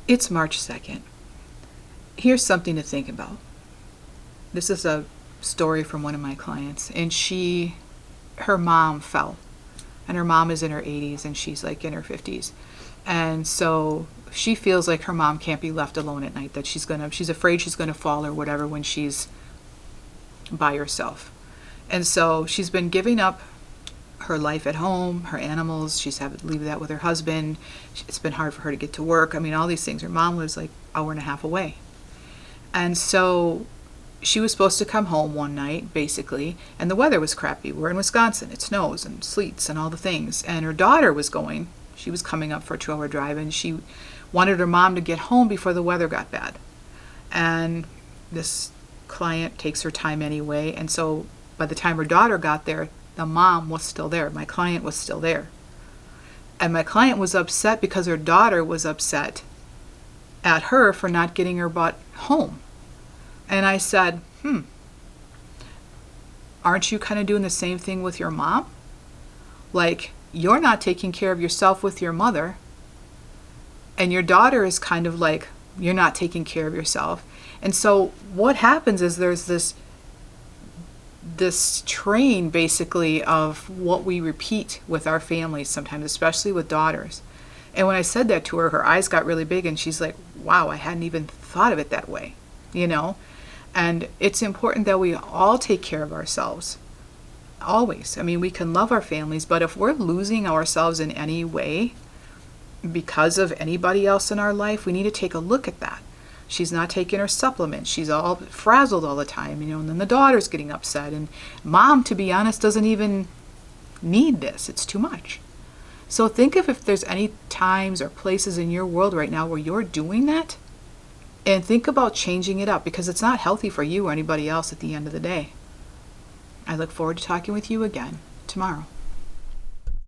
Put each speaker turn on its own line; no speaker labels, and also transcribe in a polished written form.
It's March 2nd. Here's something to think about. This is a story from one of my clients, and her mom fell. And her mom is in her 80s and she's like in her 50s. And so she feels like her mom can't be left alone at night, that she's afraid she's going to fall or whatever when she's by herself. And so she's been giving up her life at home, her animals. She's having to leave that with her husband. It's been hard for her to get to work. I mean, all these things. Her mom lives like an hour and a half away. And so she was supposed to come home one night, basically, and the weather was crappy. We're in Wisconsin. It snows and sleets and all the things. And her daughter was going. She was coming up for a 2-hour drive, and she wanted her mom to get home before the weather got bad. And this client takes her time anyway. And so by the time her daughter got there, the mom was still there. My client was still there. And my client was upset because her daughter was upset at her for not getting her butt home. And I said, aren't you kind of doing the same thing with your mom? Like, you're not taking care of yourself with your mother, and your daughter is kind of like, you're not taking care of yourself. And so what happens is there's this train basically of what we repeat with our families sometimes, especially with daughters. And when I said that to her, her eyes got really big and she's like, wow, I hadn't even thought of it that way, you know? And it's important that we all take care of ourselves. Always. I mean, we can love our families, but if we're losing ourselves in any way because of anybody else in our life, we need to take a look at that. She's not taking her supplements. She's all frazzled all the time, you know, and then the daughter's getting upset. And mom, to be honest, doesn't even need this. It's too much. So think of if there's any times or places in your world right now where you're doing that, and think about changing it up, because it's not healthy for you or anybody else at the end of the day. I look forward to talking with you again tomorrow.